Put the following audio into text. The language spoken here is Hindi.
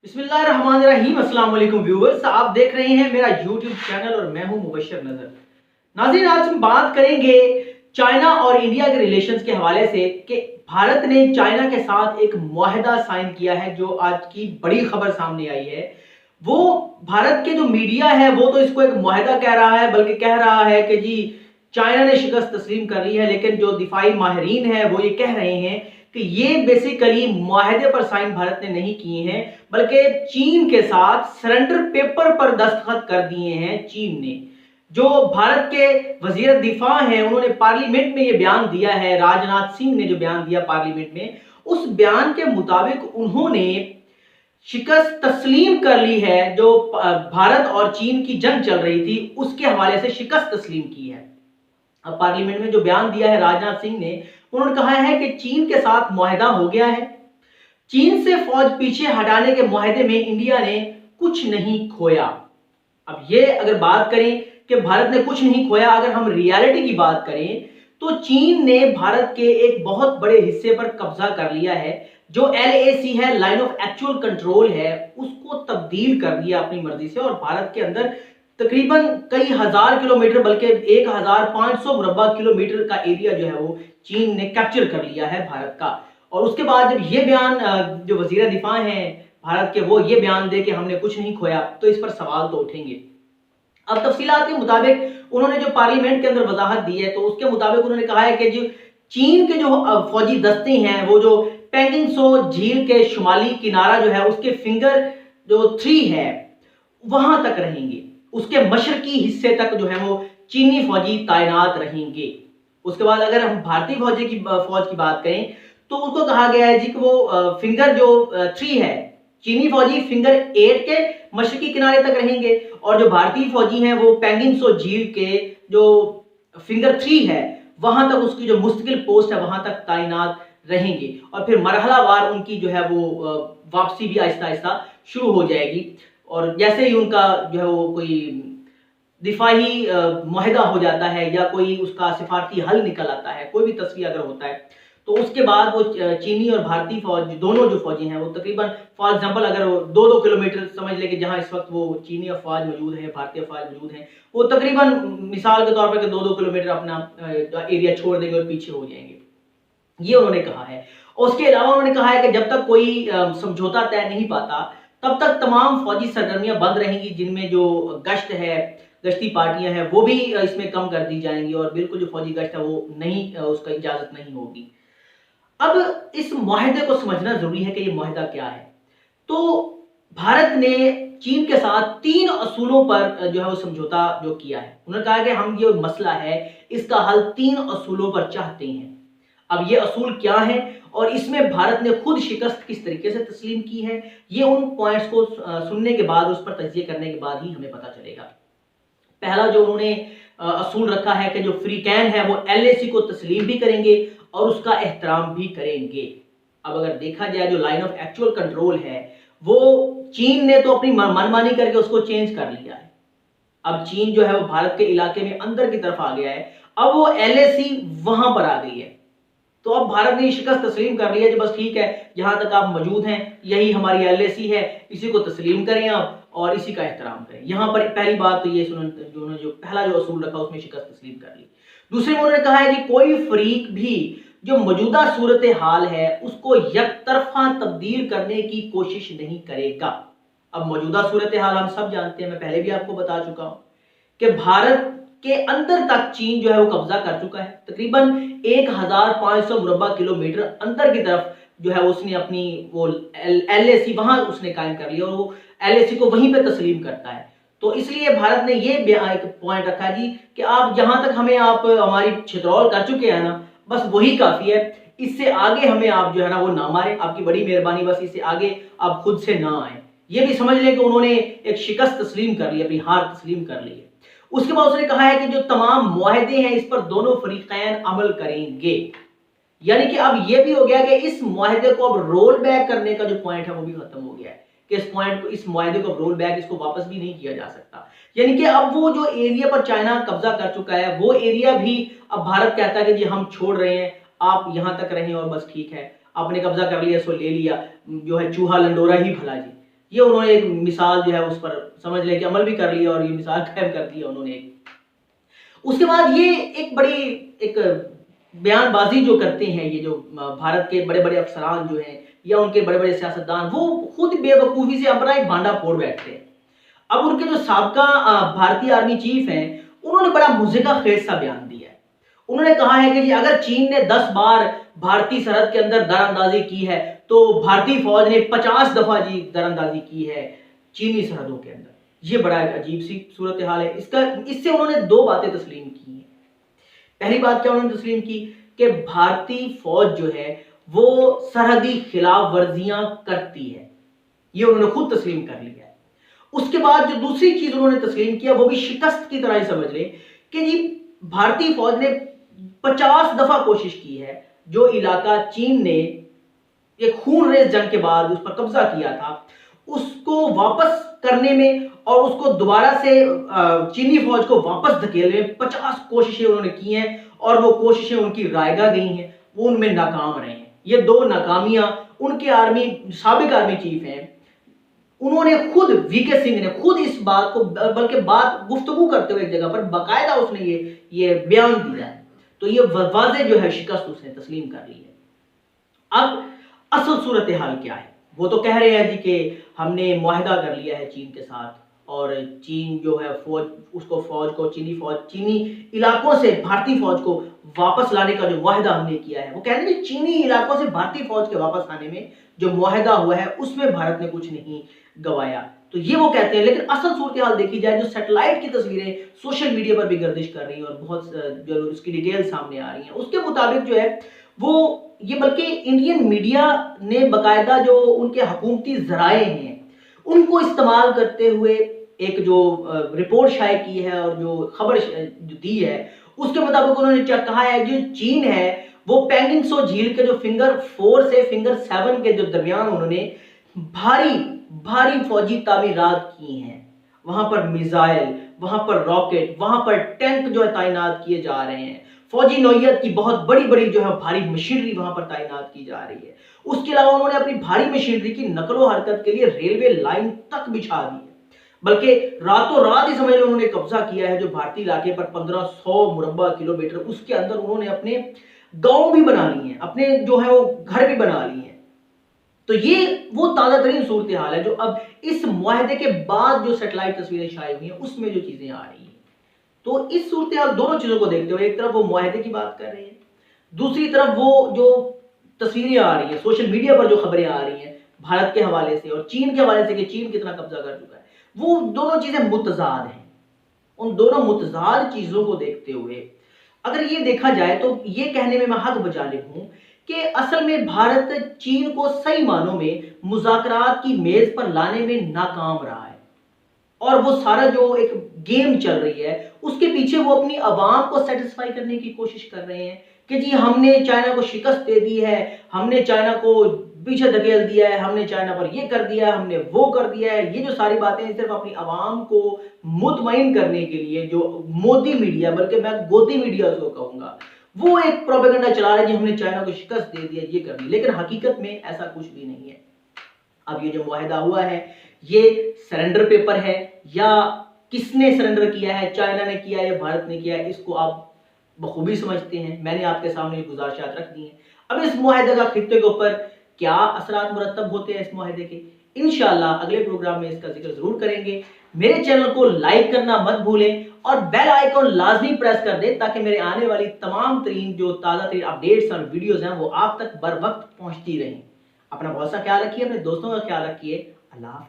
बिस्मिल्लाहिर्रहमानिर्रहीम। अस्सलाम वालेकुम व्यूअर्स, आप देख रहे हैं मेरा यूट्यूब चैनल और मैं हूं मुबशर नजर। नाज़रीन, आज हम बात करेंगे चाइना और इंडिया के रिलेशंस के हवाले से कि भारत ने चाइना के साथ एक मुआहदा साइन किया है, जो आज की बड़ी खबर सामने आई है। वो भारत के जो मीडिया है वो तो इसको एक मुआहदा कह रहा है, बल्कि कह रहा है कि जी चाइना ने शिकस्त तस्लीम कर ली है, लेकिन जो दिफाई माहिरीन है वो ये कह रहे हैं कि ये बेसिकली मुआहदे पर साइन भारत ने नहीं किए हैं, बल्कि चीन के साथ सरेंडर पेपर पर दस्तखत कर दिए हैं चीन ने। जो भारत के वजीर दिफा हैं उन्होंने पार्लियामेंट में ये बयान दिया है, राजनाथ सिंह ने जो बयान दिया पार्लियामेंट में, उस बयान के मुताबिक उन्होंने शिकस्त तस्लीम कर ली है। जो भारत और चीन की जंग चल रही थी उसके हवाले से शिकस्त तस्लीम की है। अब पार्लियामेंट में जो बयान दिया है राजनाथ सिंह ने, उन्होंने कहा है कि चीन के साथ मुआहदा हो गया है। चीन से फौज पीछे हटाने के मुआहदे में इंडिया ने कुछ नहीं खोया। अब ये अगर बात करें कि भारत ने कुछ नहीं खोया, अगर हम रियलिटी की बात करें तो चीन ने भारत के एक बहुत बड़े हिस्से पर कब्जा कर लिया है। जो LAC है, लाइन ऑफ एक्चुअल कंट्रोल है, उसको तब्दील कर दिया अपनी मर्जी से, और भारत के अंदर तकरीबन कई हजार किलोमीटर, बल्कि 1500 मुरब्बा किलोमीटर का एरिया जो है वो चीन ने कैप्चर कर लिया है भारत का। और उसके बाद जब ये बयान जो वजीर दिफा हैं भारत के, वो ये बयान दे कि हमने कुछ नहीं खोया, तो इस पर सवाल तो उठेंगे। अब तफसीलात के मुताबिक उन्होंने जो पार्लियामेंट के अंदर वजाहत दी है, तो उसके मुताबिक उन्होंने कहा है कि जो चीन के जो फौजी दस्ते हैं वो जो पेंगिंग सो झील के शुमाली किनारा जो है उसके फिंगर जो 3 है वहां तक रहेंगे, उसके मशरकी हिस्से तक जो है वो चीनी फौजी तैनात रहेंगे। उसके बाद अगर हम भारतीय फौज की बात करें तो उसको कहा गया है जी कि वो फिंगर जो 3 है, चीनी फौजी फिंगर 8 के मशरकी किनारे तक रहेंगे, और जो भारतीय फौजी हैं वो पेंगिंग सो झील के जो फिंगर 3 है वहां तक, उसकी जो मुस्तकिल पोस्ट है वहां तक तैनात रहेंगे। और फिर मरहलावार उनकी जो है वो वापसी भी आहिस्ता आहिस्ता शुरू हो जाएगी। और जैसे ही उनका जो है वो कोई दिफाही मुआहदा हो जाता है या कोई उसका सिफारती हल निकल आता है, कोई भी तस्वीर अगर होता है, तो उसके बाद वो चीनी और भारतीय फौज दोनों जो फौजी हैं वो तकरीबन, फॉर एग्जांपल अगर वो 2-2 किलोमीटर समझ ले कि जहां इस वक्त वो चीनी अफवाज मौजूद है, भारतीय अफवाज मौजूद हैं, वो तकरीबन मिसाल के तौर पर 2-2 किलोमीटर अपना एरिया छोड़ देंगे और पीछे हो जाएंगे, ये उन्होंने कहा है। और उसके अलावा उन्होंने कहा है कि जब तक कोई समझौता तय नहीं पाता तब तक तमाम फौजी सरगर्मियां बंद रहेंगी, जिनमें जो गश्त है, गश्ती पार्टियां हैं, वो भी इसमें कम कर दी जाएंगी, और बिल्कुल जो फौजी गश्त है वो नहीं, उसका इजाजत नहीं होगी। अब इस मुआहदे को समझना जरूरी है कि ये मुआहदा क्या है। तो भारत ने चीन के साथ 3 असूलों पर जो है वो समझौता जो किया है। उन्होंने कहा कि हम ये मसला है इसका हल 3 असूलों पर चाहते हैं। अब ये असूल क्या है और इसमें भारत ने खुद शिकस्त किस तरीके से तस्लीम की है, ये उन पॉइंट्स को सुनने के बाद, उस पर तज्जिया करने के बाद ही हमें पता चलेगा। पहला जो उन्होंने असूल रखा है कि जो फ्रीकैन है वो LAC को तस्लीम भी करेंगे और उसका एहतराम भी करेंगे। अब अगर देखा जाए जो लाइन ऑफ एक्चुअल कंट्रोल है वो चीन ने तो अपनी मनमानी करके उसको चेंज कर लिया है। अब चीन जो है वो भारत के इलाके में अंदर की तरफ आ गया है, अब वो LAC वहां पर आ गई है। तो अब भारत ने शिकस्त तस्लीम कर लिया, जो बस ठीक है, जहां तक आप मौजूद हैं यही हमारी LAC है, इसी को तस्लीम करें आप और इसी का एहतराम करें। यहां पर पहली बात तो ये जो पहला जो असूल रखा उसमें शिकस्त तस्लीम कर ली। दूसरे में उन्होंने कहा है कि कोई फरीक भी जो मौजूदा सूरत हाल है उसको यकतरफा तब्दील करने की कोशिश नहीं करेगा। अब मौजूदा सूरत हाल हम सब जानते हैं, मैं पहले भी आपको बता चुका हूं कि भारत के अंदर तक चीन जो है वो कब्जा कर चुका है। तकरीबन 1500 मुरब्बा किलोमीटर अंदर की तरफ जो है उसने अपनी वो LAC वहां उसने कायम कर लिया और वो LAC को वहीं पे तस्लीम करता है। तो इसलिए भारत ने ये एक पॉइंट रखा जी कि आप जहां तक हमें आप हमारी छितरौल कर चुके हैं ना, बस वही काफी है, इससे आगे हमें आप जो है ना वो ना मारे, आपकी बड़ी मेहरबानी, बस इससे आगे आप खुद से ना आए। ये भी समझ लें कि उन्होंने एक शिकस्त तस्लीम कर ली, अपनी हार तस्लीम कर ली है। उसके बाद उसने कहा है कि जो तमाम मुआहदे हैं इस पर दोनों फरीकैन अमल करेंगे। यानी कि अब ये भी हो गया कि इस मुआहदे को अब रोल बैक करने का जो पॉइंट है वो भी खत्म हो गया है कि इस पॉइंट को, इस मुआहदे को रोल बैक, इसको वापस भी नहीं किया जा सकता। यानी कि अब वो जो एरिया पर चाइना कब्जा कर चुका है वो एरिया भी अब भारत कहता है कि जी हम छोड़ रहे हैं, आप यहां तक रहें और बस ठीक है, आपने कब्जा कर लिया सो ले लिया, जो है चूहा लंडोरा ही भला जी। ये उन्होंने एक मिसाल जो है उस पर समझ लें कि अमल भी कर लिया और ये मिसाल कायम कर दी है उन्होंने। उसके बाद ये एक बड़ी एक बयानबाजी जो करते हैं ये जो भारत के बड़े बड़े अफसरान जो हैं या उनके बड़े बड़े सियासतदान, वो खुद बेवकूफ़ी से अपना एक भांडा फोड़ बैठते हैं। अब उनके जो साबका भारतीय आर्मी चीफ हैं, उन्होंने बड़ा मुज़िका खेज सा बयान दिया है। उन्होंने कहा है कि जी अगर चीन ने 10 बार भारतीय सरहद के अंदर दरअंदाजी की है, तो भारतीय फौज ने 50 दफा जी दरअंदाजी की है चीनी सरहदों के अंदर। ये बड़ा एक अजीब सी सूरत हाल है। इससे उन्होंने 2 बातें तस्लीम की हैं। पहली बात क्या उन्होंने तस्लीम की कि भारतीय फौज जो है वो सरहदी खिलाफ वर्जियां करती है। ये उन्होंने खुद तस्लीम कर लिया है। उसके बाद जो दूसरी चीज उन्होंने तस्लीम किया वो भी शिकस्त की तरह ही समझ लें कि जी भारतीय फौज ने 50 दफा कोशिश की है जो इलाका चीन ने एक खूनरेज जंग के बाद उस पर कब्जा किया था उसको वापस करने में और उसको दोबारा से चीनी फौज को वापस धकेलने में 50 कोशिशें उन्होंने की हैं और वो कोशिशें उनकी रायगा गई हैं, वो उनमें नाकाम रहे हैं। ये 2 नाकामियां उनके साबिक आर्मी चीफ हैं, उन्होंने खुद वीके सिंह ने खुद इस बात को बल्कि बात गुफ्तगू करते हुए एक जगह पर बाकायदा उसने ये बयान दिया है। तो ये वाज़े जो है शिकस्त उसने तस्लीम कर ली है। अब असल सूरत हाल क्या है? वो तो कह रहे हैं जी कि हमने मुआहदा कर लिया है चीन के साथ और चीन जो है चीनी इलाकों से भारतीय फौज को वापस लाने का जो मुआहदा हमने किया है, वो कह रहे हैं चीनी इलाकों से भारतीय फौज के वापस आने में जो मुआहदा हुआ है उसमें भारत ने कुछ नहीं गवाया। तो ये वो कहते हैं, लेकिन असल सूरत हाल देखी जाए जो सैटेलाइट की तस्वीरें सोशल मीडिया पर भी गर्दिश कर रही हैं और बहुत जो उसकी डिटेल सामने आ रही हैं, उसके मुताबिक जो है वो ये बल्कि इंडियन मीडिया ने बाकायदा जो उनके हुकूमती ज़राए हैं उनको इस्तेमाल करते हुए एक जो रिपोर्ट शाये की है और जो खबर दी है उसके मुताबिक उन्होंने कहा है जो चीन है वो पेंगिंग सो झील के जो फिंगर 4 से फिंगर 7 के जो दरमियान उन्होंने भारी भारी फौजी तामीरात की हैं। वहां पर मिसाइल, वहां पर रॉकेट, वहां पर टैंक जो है तैनात किए जा रहे हैं। फौजी नौयत की बहुत बड़ी बड़ी जो है भारी मशीनरी वहां पर तैनात की जा रही है। उसके अलावा उन्होंने अपनी भारी मशीनरी की नकलो हरकत के लिए रेलवे लाइन तक बिछा दी है। बल्कि रातों रात ही समझ लो उन्होंने कब्जा किया है जो भारतीय इलाके पर 1500 मुरब्बा किलोमीटर, उसके अंदर उन्होंने अपने गांव भी बना लिए हैं, अपने जो है वो घर भी बना लिए हैं। तो ये वो ताजा तरीन सूरत हाल है जो अब इस मुआहदे के बाद जो सैटेलाइट तस्वीरें शाये हुई हैं उसमें जो चीजें आ रही हैं। तो इस सूरत हाल दोनों चीजों को देखते हुए एक तरफ वो मुआहदे की बात कर रहे हैं, दूसरी तरफ वो जो तस्वीरें आ रही हैं सोशल मीडिया पर जो खबरें आ रही हैं भारत के हवाले से और चीन के हवाले से कि चीन कितना कब्जा कर चुका है, वो दोनों चीजें मुतजाद हैं। उन दोनों मुतजाद चीजों को देखते हुए अगर ये देखा जाए तो ये कहने में मैं हक बजानिब हूं कि असल में भारत चीन को सही मानों में मुज़ाकरात की मेज पर लाने में नाकाम रहा है और वो सारा जो एक गेम चल रही है उसके पीछे वो अपनी आवाम को सेटिस्फाई करने की कोशिश कर रहे हैं कि जी हमने चाइना को शिकस्त दे दी है, हमने चाइना को पीछे धकेल दिया है, हमने चाइना पर ये कर दिया है, हमने वो कर दिया है। ये जो सारी बातें सिर्फ अपनी आवाम को मुतमईन करने के लिए जो मोदी मीडिया, बल्कि मैं गोदी मीडिया उसको कहूंगा, वो एक प्रोपेगेंडा चला रहे हैं हमने चाइना को शिकस्त दे दिया, ये कर दी, लेकिन हकीकत में ऐसा कुछ भी नहीं है। अब ये जो मुआहदा हुआ है ये सरेंडर पेपर है या किसने सरेंडर किया है, चाइना ने किया है या भारत ने किया है, इसको आप बखूबी समझते हैं। मैंने आपके सामने गुजारिशात रख दी हैं। अब इस मुआहदे का खित्ते के ऊपर क्या असरात मुरतब होते हैं इस मुआहदे के, इंशाअल्लाह अगले प्रोग्राम में इसका जिक्र जरूर करेंगे। मेरे चैनल को लाइक करना मत भूलें और बेल आइकॉन लाजमी प्रेस कर दें ताकि मेरे आने वाली तमाम तरीन जो ताज़ा तरीन अपडेट्स और वीडियोस हैं वो आप तक बर वक्त पहुंचती रहें। अपना बहुत सा ख्याल रखिए, अपने दोस्तों का ख्याल रखिए। अल्लाह हाफ़िज़।